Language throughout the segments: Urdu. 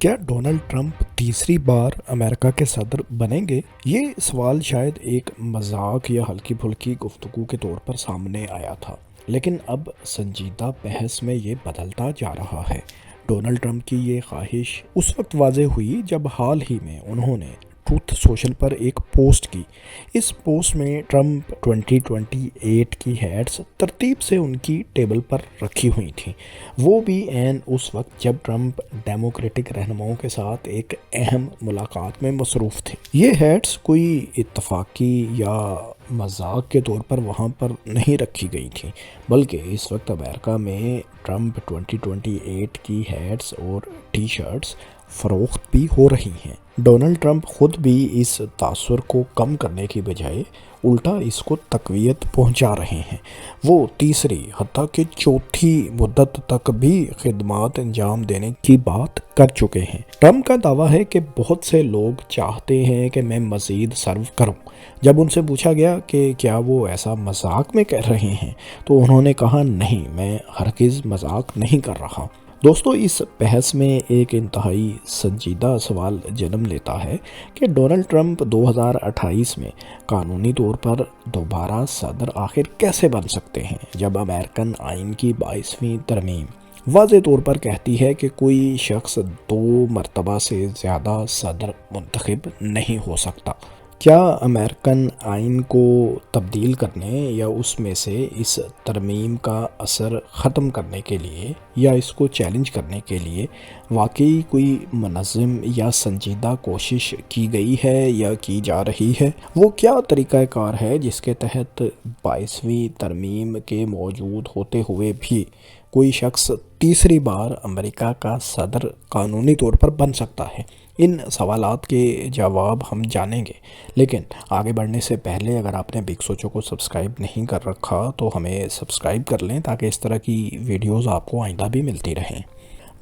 کیا ڈونلڈ ٹرمپ تیسری بار امریکہ کے صدر بنیں گے؟ یہ سوال شاید ایک مذاق یا ہلکی پھلکی گفتگو کے طور پر سامنے آیا تھا، لیکن اب سنجیدہ بحث میں یہ بدلتا جا رہا ہے۔ ڈونلڈ ٹرمپ کی یہ خواہش اس وقت واضح ہوئی جب حال ہی میں انہوں نے ٹروتھ سوشل پر ایک پوسٹ کی۔ اس پوسٹ میں ٹرمپ 2028 کی ہیڈز ترتیب سے ان کی ٹیبل پر رکھی ہوئی تھیں، وہ بھی عین اس وقت جب ٹرمپ ڈیموکریٹک رہنماؤں کے ساتھ ایک اہم ملاقات میں مصروف تھے۔ یہ ہیڈز کوئی اتفاقی یا مذاق کے طور پر وہاں پر نہیں رکھی گئی تھیں، بلکہ اس وقت امریکہ میں ٹرمپ 2028 کی ہیڈز اور ٹی شرٹس فروخت بھی ہو رہی ہیں۔ ڈونلڈ ٹرمپ خود بھی اس تاثر کو کم کرنے کی بجائے الٹا اس کو تقویت پہنچا رہے ہیں۔ وہ تیسری حتیٰ کہ چوتھی مدت تک بھی خدمات انجام دینے کی بات کر چکے ہیں۔ ٹرمپ کا دعویٰ ہے کہ بہت سے لوگ چاہتے ہیں کہ میں مزید سرو کروں۔ جب ان سے پوچھا گیا کہ کیا وہ ایسا مذاق میں کہہ رہے ہیں تو انہوں نے کہا نہیں، میں ہرگز مذاق نہیں کر رہا۔ دوستو، اس بحث میں ایک انتہائی سنجیدہ سوال جنم لیتا ہے کہ ڈونلڈ ٹرمپ 2028 میں قانونی طور پر دوبارہ صدر آخر کیسے بن سکتے ہیں، جب امریکن آئین کی 22ویں ترمیم واضح طور پر کہتی ہے کہ کوئی شخص 2 مرتبہ سے زیادہ صدر منتخب نہیں ہو سکتا۔ کیا امریکن آئین کو تبدیل کرنے یا اس میں سے اس ترمیم کا اثر ختم کرنے کے لیے یا اس کو چیلنج کرنے کے لیے واقعی کوئی منظم یا سنجیدہ کوشش کی گئی ہے یا کی جا رہی ہے؟ وہ کیا طریقہ کار ہے جس کے تحت 22ویں ترمیم کے موجود ہوتے ہوئے بھی کوئی شخص تیسری بار امریکہ کا صدر قانونی طور پر بن سکتا ہے؟ ان سوالات کے جواب ہم جانیں گے، لیکن آگے بڑھنے سے پہلے اگر آپ نے بگ سوچو کو سبسکرائب نہیں کر رکھا تو ہمیں سبسکرائب کر لیں تاکہ اس طرح کی ویڈیوز آپ کو آئندہ بھی ملتی رہیں۔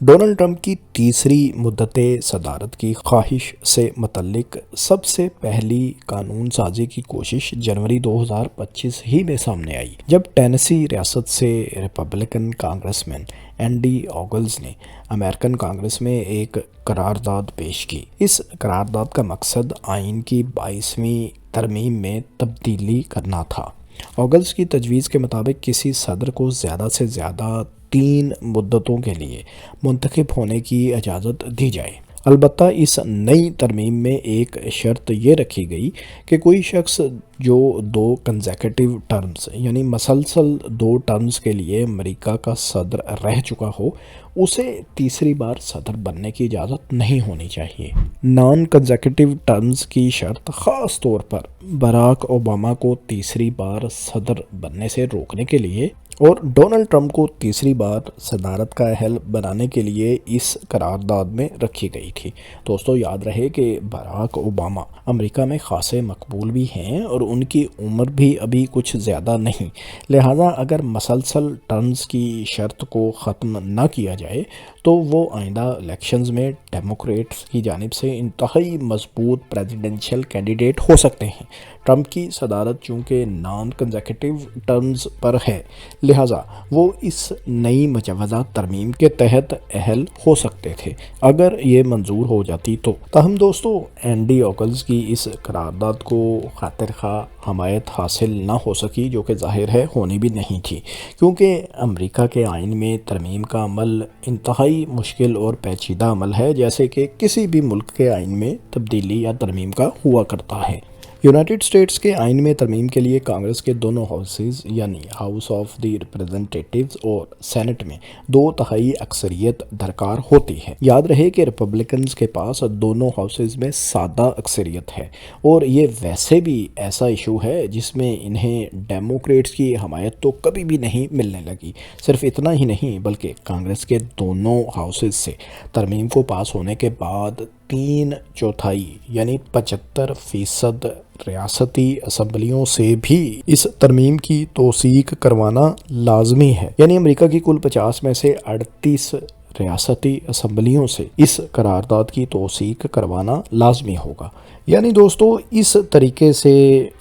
ڈونلڈ ٹرمپ کی تیسری مدت صدارت کی خواہش سے متعلق سب سے پہلی قانون سازی کی کوشش جنوری 2025 ہی میں سامنے آئی، جب ٹینیسی ریاست سے ریپبلکن کانگریس مین اینڈی اوگلز نے امریکن کانگریس میں ایک قرارداد پیش کی۔ اس قرارداد کا مقصد آئین کی 22ویں ترمیم میں تبدیلی کرنا تھا۔ اوگلز کی تجویز کے مطابق کسی صدر کو زیادہ سے زیادہ 3 مدتوں کے لیے منتخب ہونے کی اجازت دی جائے۔ البتہ اس نئی ترمیم میں ایک شرط یہ رکھی گئی کہ کوئی شخص جو 2 کنزیکٹیو ٹرمز یعنی مسلسل 2 ٹرمز کے لیے امریکہ کا صدر رہ چکا ہو، اسے تیسری بار صدر بننے کی اجازت نہیں ہونی چاہیے۔ نان کنزیکٹیو ٹرمز کی شرط خاص طور پر باراک اوباما کو تیسری بار صدر بننے سے روکنے کے لیے اور ڈونلڈ ٹرمپ کو تیسری بار صدارت کا اہل بنانے کے لیے اس قرارداد میں رکھی گئی تھی۔ دوستو، یاد رہے کہ باراک اوباما امریکہ میں خاصے مقبول بھی ہیں اور ان کی عمر بھی ابھی کچھ زیادہ نہیں، لہٰذا اگر مسلسل ٹرمز کی شرط کو ختم نہ کیا جائے تو وہ آئندہ الیکشنز میں ڈیموکریٹس کی جانب سے انتہائی مضبوط پریزیڈنشل کینڈیڈیٹ ہو سکتے ہیں۔ ٹرمپ کی صدارت چونکہ نان کنزیکٹیو ٹرمز پر ہے، لہٰذا وہ اس نئی مجوزہ ترمیم کے تحت اہل ہو سکتے تھے اگر یہ منظور ہو جاتی تو۔ تاہم دوستو، اینڈی اوگلز کی اس قرارداد کو خاطر خواہ حمایت حاصل نہ ہو سکی، جو کہ ظاہر ہے ہونی بھی نہیں تھی، کیونکہ امریکہ کے آئین میں ترمیم کا عمل انتہائی مشکل اور پیچیدہ عمل ہے، جیسے کہ کسی بھی ملک کے آئین میں تبدیلی یا ترمیم کا ہوا کرتا ہے۔ یونائٹڈ اسٹیٹس کے آئین میں ترمیم کے لیے کانگریس کے دونوں ہاؤسز یعنی ہاؤس آف دی ریپریزنٹیٹیوز اور سینٹ میں 2/3 اکثریت درکار ہوتی ہے۔ یاد رہے کہ ریپبلکنز کے پاس دونوں ہاؤسز میں سادہ اکثریت ہے، اور یہ ویسے بھی ایسا ایشو ہے جس میں انہیں ڈیموکریٹس کی حمایت تو کبھی بھی نہیں ملنے لگی۔ صرف اتنا ہی نہیں بلکہ کانگریس کے دونوں ہاؤسز سے ترمیم کو پاس ہونے کے بعد 3/4 یعنی 75% ریاستی اسمبلیوں سے بھی اس ترمیم کی توثیق کروانا لازمی ہے، یعنی امریکہ کی کل 50 میں سے 38 ریاستی اسمبلیوں سے اس قرارداد کی توثیق کروانا لازمی ہوگا۔ یعنی دوستو اس طریقے سے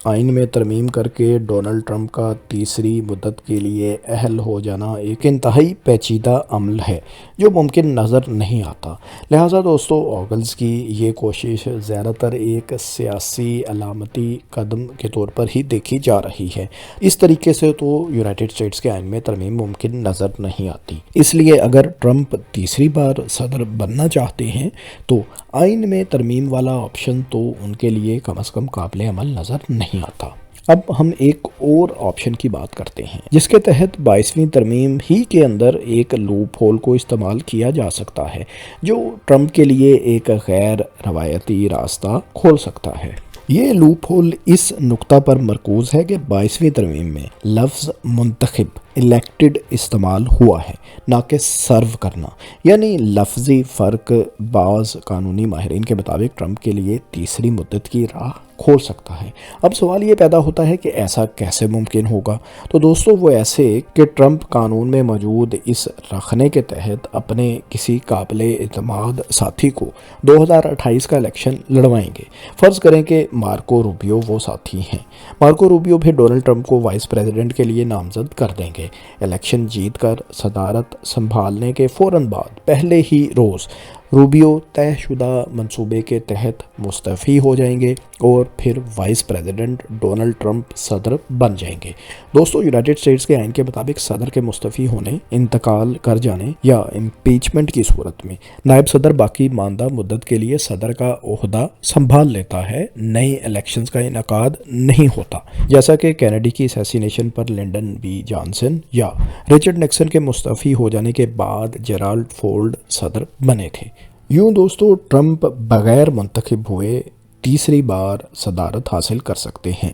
آئین میں ترمیم کر کے ڈونلڈ ٹرمپ کا تیسری مدت کے لیے اہل ہو جانا ایک انتہائی پیچیدہ عمل ہے جو ممکن نظر نہیں آتا۔ لہٰذا دوستو آگلز کی یہ کوشش زیادہ تر ایک سیاسی علامتی قدم کے طور پر ہی دیکھی جا رہی ہے۔ اس طریقے سے تو یونائٹڈ اسٹیٹس کے آئین میں ترمیم ممکن نظر نہیں آتی۔ اس لیے اگر ٹرمپ تیسری بار صدر بننا چاہتے ہیں تو آئین میں ترمیم والا آپشن تو ان کے لیے کم از کم قابل عمل نظر نہیں آتا۔ اب ہم ایک اور آپشن کی بات کرتے ہیں جس کے تحت 22ویں ترمیم ہی کے اندر ایک لوپ ہول کو استعمال کیا جا سکتا ہے جو ٹرمپ کے لیے ایک غیر روایتی راستہ کھول سکتا ہے۔ یہ لوپ ہول اس نقطہ پر مرکوز ہے کہ 22ویں ترمیم میں لفظ منتخب الیکٹڈ استعمال ہوا ہے نہ کہ سرو کرنا، یعنی لفظی فرق بعض قانونی ماہرین کے مطابق ٹرمپ کے لیے تیسری مدت کی راہ کھول سکتا ہے۔ اب سوال یہ پیدا ہوتا ہے کہ ایسا کیسے ممکن ہوگا؟ تو دوستو وہ ایسے کہ ٹرمپ قانون میں موجود اس رکھنے کے تحت اپنے کسی قابل اعتماد ساتھی کو 2028 کا الیکشن لڑوائیں گے۔ فرض کریں کہ مارکو روبیو وہ ساتھی ہیں۔ مارکو روبیو بھی ڈونلڈ ٹرمپ کو وائس پریزیڈنٹ کے لیے نامزد کر دیں گے۔ الیکشن جیت کر صدارت سنبھالنے کے فوراً بعد پہلے ہی روز روبیو طے شدہ منصوبے کے تحت مستعفی ہو جائیں گے اور پھر وائس پریزیڈنٹ ڈونلڈ ٹرمپ صدر بن جائیں گے۔ دوستو یونائٹڈ اسٹیٹس کے آئین کے مطابق صدر کے مستعفی ہونے، انتقال کر جانے یا امپیچمنٹ کی صورت میں نائب صدر باقی ماندہ مدت کے لیے صدر کا عہدہ سنبھال لیتا ہے، نئے الیکشنز کا انعقاد نہیں ہوتا، جیسا کہ کینیڈی کی اسیسینیشن پر لنڈن بی جانسن یا رچرڈ نکسن کے مستعفی ہو جانے کے بعد جیرالڈ فورڈ صدر بنے تھے۔ یوں دوستو ٹرمپ بغیر منتخب ہوئے تیسری بار صدارت حاصل کر سکتے ہیں۔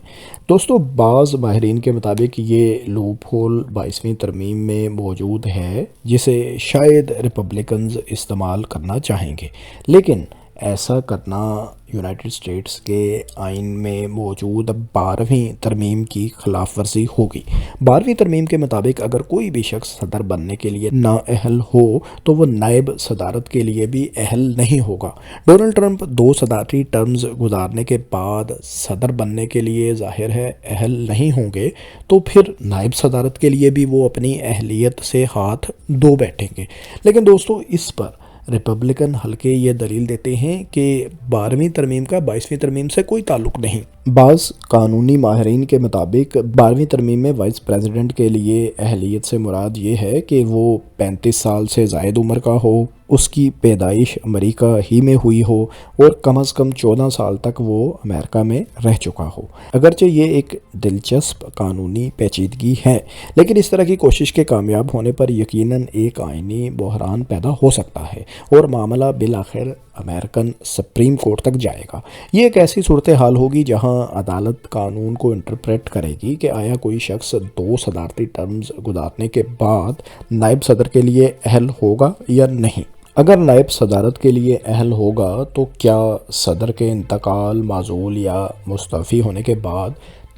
دوستو بعض ماہرین کے مطابق یہ لوپ ہول 22ویں ترمیم میں موجود ہے جسے شاید ریپبلکنز استعمال کرنا چاہیں گے، لیکن ایسا کرنا یونائٹڈ اسٹیٹس کے آئین میں موجود 12ویں ترمیم کی خلاف ورزی ہوگی۔ 12ویں ترمیم کے مطابق اگر کوئی بھی شخص صدر بننے کے لیے نااہل ہو تو وہ نائب صدارت کے لیے بھی اہل نہیں ہوگا۔ ڈونلڈ ٹرمپ 2 صدارتی ٹرمز گزارنے کے بعد صدر بننے کے لیے ظاہر ہے اہل نہیں ہوں گے، تو پھر نائب صدارت کے لیے بھی وہ اپنی اہلیت سے ہاتھ دھو بیٹھیں گے۔ لیکن دوستو اس پر ریپبلکن حلقے یہ دلیل دیتے ہیں کہ 12ویں ترمیم کا 22ویں ترمیم سے کوئی تعلق نہیں۔ بعض قانونی ماہرین کے مطابق 12ویں ترمیم میں وائس پریزیڈنٹ کے لیے اہلیت سے مراد یہ ہے کہ وہ 35 سال سے زائد عمر کا ہو، اس کی پیدائش امریکہ ہی میں ہوئی ہو اور کم از کم 14 سال تک وہ امریکہ میں رہ چکا ہو۔ اگرچہ یہ ایک دلچسپ قانونی پیچیدگی ہے، لیکن اس طرح کی کوشش کے کامیاب ہونے پر یقیناً ایک آئینی بحران پیدا ہو سکتا ہے اور معاملہ بالآخر امریکن سپریم کورٹ تک جائے گا۔ یہ ایک ایسی صورتحال ہوگی جہاں عدالت قانون کو انٹرپریٹ کرے گی کہ آیا کوئی شخص 2 صدارتی ٹرمز گزارنے کے بعد نائب صدر کے لیے اہل ہوگا یا نہیں۔ اگر نائب صدارت کے لیے اہل ہوگا تو کیا صدر کے انتقال، معزول یا مستعفی ہونے کے بعد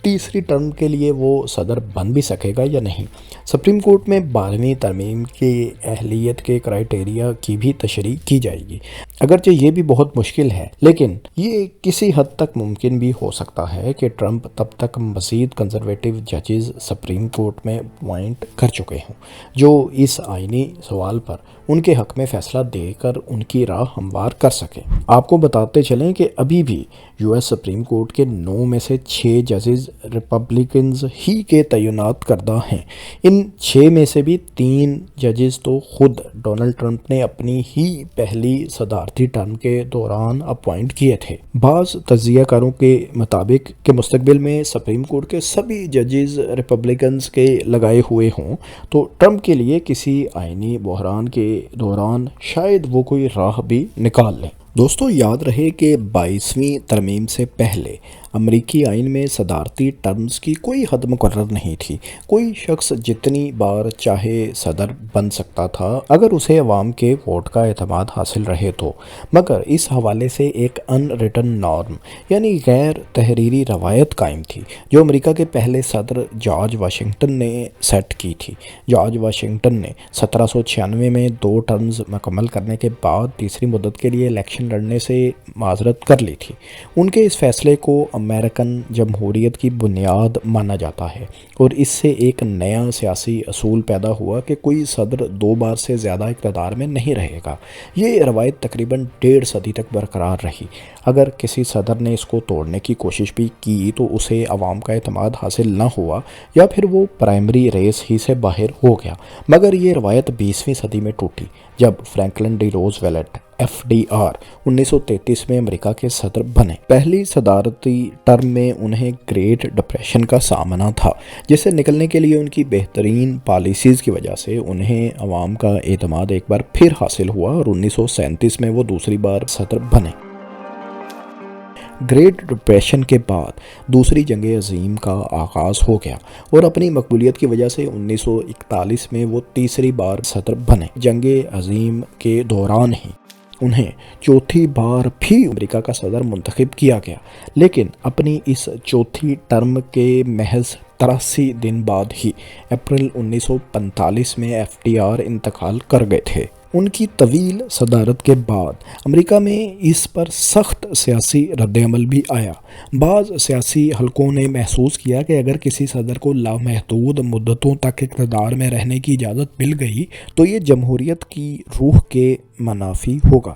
تیسری ٹرم کے لیے وہ صدر بن بھی سکے گا یا نہیں؟ سپریم کورٹ میں 12ویں ترمیم کی اہلیت کے کرائیٹیریا کی بھی تشریح کی جائے گی۔ اگرچہ یہ بھی بہت مشکل ہے، لیکن یہ کسی حد تک ممکن بھی ہو سکتا ہے کہ ٹرمپ تب تک مزید کنزرویٹو ججز سپریم کورٹ میں اپوائنٹ کر چکے ہوں جو اس آئینی سوال پر ان کے حق میں فیصلہ دے کر ان کی راہ ہموار کر سکیں۔ آپ کو بتاتے چلیں کہ ابھی بھی یو ایس سپریم کورٹ کے 9 میں سے 6 ججز ریپبلکنز ہی کے تعینات کردہ ہیں۔ ان 6 میں سے بھی 3 ججز تو خود ڈونلڈ ٹرمپ نے اپنی ہی پہلی صدارتی ٹرم کے دوران اپوائنٹ کیے تھے۔ بعض تجزیہ کاروں کے مطابق کہ مستقبل میں سپریم کورٹ کے سبھی ججز ریپبلکنز کے لگائے ہوئے ہوں تو ٹرمپ کے لیے کسی آئینی بحران کے دوران شاید وہ کوئی راہ بھی نکال لیں۔ دوستو یاد رہے کہ 22ویں ترمیم سے پہلے امریکی آئین میں صدارتی ٹرمز کی کوئی حد مقرر نہیں تھی۔ کوئی شخص جتنی بار چاہے صدر بن سکتا تھا اگر اسے عوام کے ووٹ کا اعتماد حاصل رہے تو، مگر اس حوالے سے ایک ان ریٹن نارم یعنی غیر تحریری روایت قائم تھی جو امریکہ کے پہلے صدر جارج واشنگٹن نے سیٹ کی تھی۔ جارج واشنگٹن نے 1796 میں 2 ٹرمز مکمل کرنے کے بعد تیسری مدت کے لیے الیکشن لڑنے سے معذرت کر لی تھی۔ ان کے اس فیصلے کو امریکن جمہوریت کی بنیاد مانا جاتا ہے اور اس سے ایک نیا سیاسی اصول پیدا ہوا کہ کوئی صدر 2 بار سے زیادہ اقتدار میں نہیں رہے گا۔ یہ روایت تقریباً 1.5 صدی تک برقرار رہی۔ اگر کسی صدر نے اس کو توڑنے کی کوشش بھی کی تو اسے عوام کا اعتماد حاصل نہ ہوا یا پھر وہ پرائمری ریس ہی سے باہر ہو گیا، مگر یہ روایت 20ویں صدی میں ٹوٹی جب فرینکلن ڈی روز ویلٹ FDR 1933 میں امریکہ کے صدر بنے۔ پہلی صدارتی ٹرم میں انہیں گریٹ ڈپریشن کا سامنا تھا، جس سے نکلنے کے لیے ان کی بہترین پالیسیز کی وجہ سے انہیں عوام کا اعتماد ایک بار پھر حاصل ہوا اور 1937 میں وہ دوسری بار صدر بنے۔ گریٹ ڈپریشن کے بعد دوسری جنگ عظیم کا آغاز ہو گیا اور اپنی مقبولیت کی وجہ سے 1941 میں وہ تیسری بار صدر بنے۔ جنگ عظیم کے دوران ہی انہیں چوتھی بار بھی امریکہ کا صدر منتخب کیا گیا، لیکن اپنی اس چوتھی ٹرم کے محض 83 دن بعد ہی اپریل 1945 میں FDR انتقال کر گئے تھے۔ ان کی طویل صدارت کے بعد امریکہ میں اس پر سخت سیاسی رد عمل بھی آیا۔ بعض سیاسی حلقوں نے محسوس کیا کہ اگر کسی صدر کو لامحدود مدتوں تک اقتدار میں رہنے کی اجازت مل گئی تو یہ جمہوریت کی روح کے منافی ہوگا۔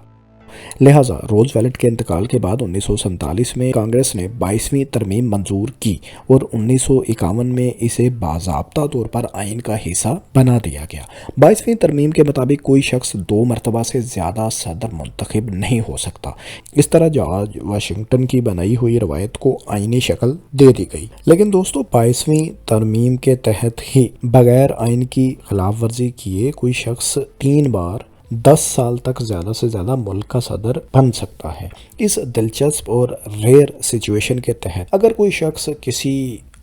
لہٰذا روز ویلٹ کے انتقال کے بعد 1947 میں کانگریس نے 22ویں ترمیم منظور کی اور 1951 میں اسے باضابطہ طور پر آئین کا حصہ بنا دیا گیا۔ 22ویں ترمیم کے مطابق کوئی شخص 2 مرتبہ سے زیادہ صدر منتخب نہیں ہو سکتا۔ اس طرح جارج واشنگٹن کی بنائی ہوئی روایت کو آئینی شکل دے دی گئی۔ لیکن دوستو 22ویں ترمیم کے تحت ہی بغیر آئین کی خلاف ورزی کیے کوئی شخص 3 بار 10 سال تک زیادہ سے زیادہ ملک کا صدر بن سکتا ہے۔ اس دلچسپ اور ریئر سچویشن کے تحت اگر کوئی شخص کسی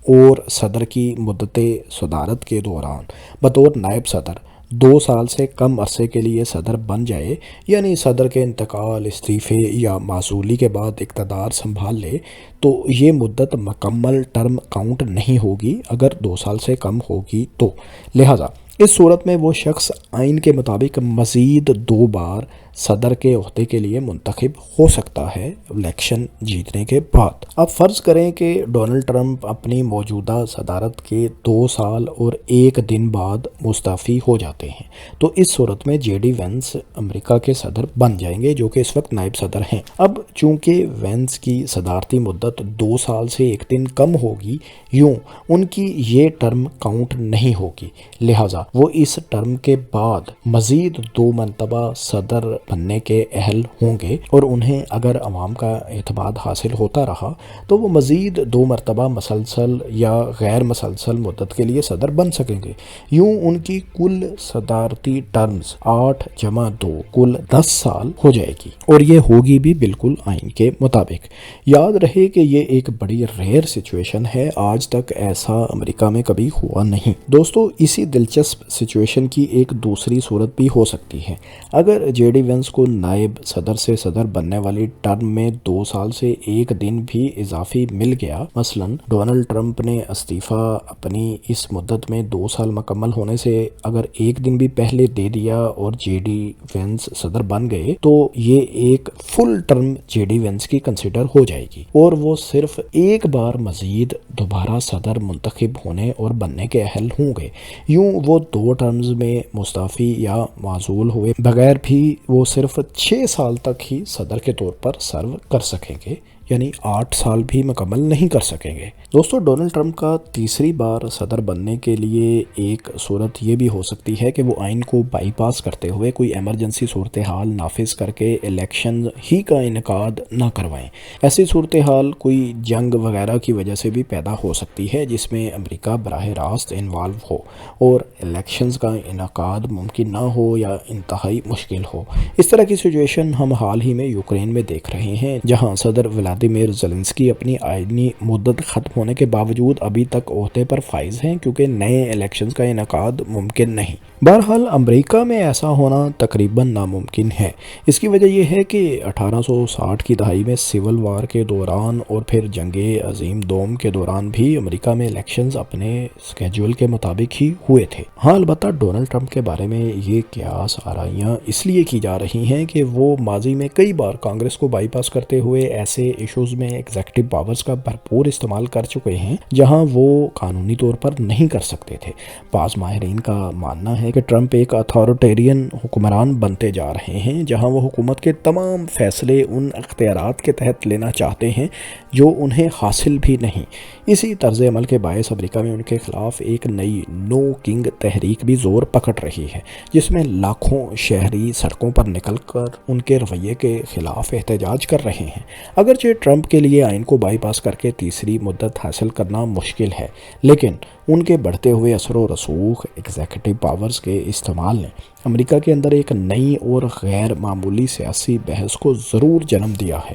اور صدر کی مدت صدارت کے دوران بطور نائب صدر 2 سال سے کم عرصے کے لیے صدر بن جائے، یعنی صدر کے انتقال، استعفے یا معزولی کے بعد اقتدار سنبھال لے، تو یہ مدت مکمل ٹرم کاؤنٹ نہیں ہوگی اگر 2 سال سے کم ہوگی تو۔ لہٰذا اس صورت میں وہ شخص آئین کے مطابق مزید 2 بار صدر کے عہدے کے لیے منتخب ہو سکتا ہے الیکشن جیتنے کے بعد۔ اب فرض کریں کہ ڈونلڈ ٹرمپ اپنی موجودہ صدارت کے 2 سال اور 1 دن بعد مستعفی ہو جاتے ہیں، تو اس صورت میں JD وینس امریکہ کے صدر بن جائیں گے جو کہ اس وقت نائب صدر ہیں۔ اب چونکہ وینس کی صدارتی مدت 2 سال سے 1 دن کم ہوگی، یوں ان کی یہ ٹرم کاؤنٹ نہیں ہوگی، لہٰذا وہ اس ٹرم کے بعد مزید 2 مرتبہ صدر بننے کے اہل ہوں گے اور انہیں اگر عوام کا اعتماد حاصل ہوتا رہا تو وہ مزید 2 مرتبہ مسلسل یا غیر مسلسل مدت کے لیے صدر بن سکیں گے۔ یوں ان کی کل صدارتی ٹرمز 8 + 2 کل 10 سال ہو جائے گی اور یہ ہوگی بھی بالکل آئین کے مطابق۔ یاد رہے کہ یہ ایک بڑی ریئر سچویشن ہے، آج تک ایسا امریکہ میں کبھی ہوا نہیں۔ دوستو اسی دلچسپ سچویشن کی ایک دوسری صورت بھی ہو سکتی ہے۔ اگر JD وینس کو نائب صدر سے صدر بننے والی ٹرم میں 2 سال سے 1 دن بھی اضافی مل گیا، مثلا ڈونلڈ ٹرمپ نے استعفیٰ اپنی اس مدت میں 2 سال مکمل ہونے سے اگر 1 دن بھی پہلے دے دیا اور JD وینس صدر بن گئے تو یہ ایک فل ٹرم JD وینس کی کنسیڈر ہو جائے گی اور وہ صرف 1 بار مزید دوبارہ صدر منتخب ہونے اور بننے کے اہل ہوں گے۔ یوں وہ 2 ٹرمز میں مستعفی یا معزول ہوئے بغیر بھی وہ صرف 6 سال تک ہی صدر کے طور پر سرو کر سکیں گے، یعنی 8 سال بھی مکمل نہیں کر سکیں گے۔ دوستو ڈونلڈ ٹرمپ کا تیسری بار صدر بننے کے لیے ایک صورت یہ بھی ہو سکتی ہے کہ وہ آئین کو بائی پاس کرتے ہوئے کوئی ایمرجنسی صورتحال نافذ کر کے الیکشن ہی کا انعقاد نہ کروائیں۔ ایسی صورتحال کوئی جنگ وغیرہ کی وجہ سے بھی پیدا ہو سکتی ہے جس میں امریکہ براہ راست انوالو ہو اور الیکشنز کا انعقاد ممکن نہ ہو یا انتہائی مشکل ہو۔ اس طرح کی سچویشن ہم حال ہی میں یوکرین میں دیکھ رہے ہیں، جہاں صدر ولادیمیر ولاڈیمیر زیلنسکی اپنی آئینی مدت ختم ہونے کے باوجود ابھی تک عہدے پر فائز ہیں کیونکہ نئے الیکشنز کا انعقاد ممکن نہیں۔ بہرحال امریکہ میں ایسا ہونا تقریباً ناممکن ہے۔ اس کی وجہ یہ ہے کہ 1860 کی دہائی میں سول وار کے دوران اور پھر جنگ عظیم دوم کے دوران بھی امریکہ میں الیکشنز اپنے سکیجول کے مطابق ہی ہوئے تھے۔ ہاں البتہ ڈونلڈ ٹرمپ کے بارے میں یہ قیاس آرائیاں اس لیے کی جا رہی ہیں کہ وہ ماضی میں کئی بار کانگریس کو بائی پاس کرتے ہوئے ایسے ایشوز میں ایگزیکٹو پاورز کا بھرپور استعمال کر چکے ہیں جہاں وہ قانونی طور پر نہیں کر سکتے تھے۔ بعض ماہرین کا ماننا ہے کہ ٹرمپ ایک اتھارٹیرین حکمران بنتے جا رہے ہیں جہاں وہ حکومت کے تمام فیصلے ان اختیارات کے تحت لینا چاہتے ہیں جو انہیں حاصل بھی نہیں۔ اسی طرز عمل کے باعث امریکہ میں ان کے خلاف ایک نئی نو کنگ تحریک بھی زور پکڑ رہی ہے جس میں لاکھوں شہری سڑکوں پر نکل کر ان کے رویے کے خلاف احتجاج کر رہے ہیں۔ اگرچہ ٹرمپ کے لیے آئین کو بائی پاس کر کے تیسری مدت حاصل کرنا مشکل ہے، لیکن ان کے بڑھتے ہوئے اثر و رسوخ ایگزیکٹو پاورز کے استعمال نے امریکہ کے اندر ایک نئی اور غیر معمولی سیاسی بحث کو ضرور جنم دیا ہے۔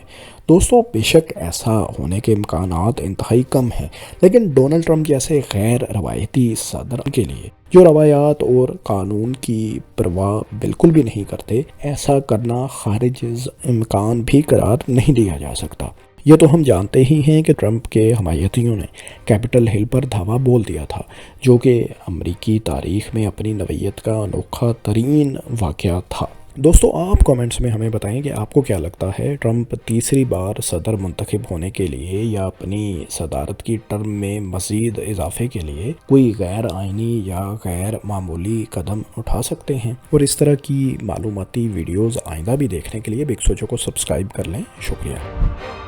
دوستو، بے شک ایسا ہونے کے امکانات انتہائی کم ہیں، لیکن ڈونلڈ ٹرمپ جیسے غیر روایتی صدر کے لیے جو روایات اور قانون کی پرواہ بالکل بھی نہیں کرتے، ایسا کرنا خارج امکان بھی قرار نہیں دیا جا سکتا۔ یہ تو ہم جانتے ہی ہیں کہ ٹرمپ کے حمایتیوں نے کیپٹل ہل پر دھاوا بول دیا تھا، جو کہ امریکی تاریخ میں اپنی نوعیت کا انوکھا ترین واقعہ تھا۔ دوستو، آپ کامنٹس میں ہمیں بتائیں کہ آپ کو کیا لگتا ہے، ٹرمپ تیسری بار صدر منتخب ہونے کے لیے یا اپنی صدارت کی ٹرم میں مزید اضافے کے لیے کوئی غیر آئینی یا غیر معمولی قدم اٹھا سکتے ہیں؟ اور اس طرح کی معلوماتی ویڈیوز آئندہ بھی دیکھنے کے لیے بگ سوچو کو سبسکرائب کر لیں۔ شکریہ۔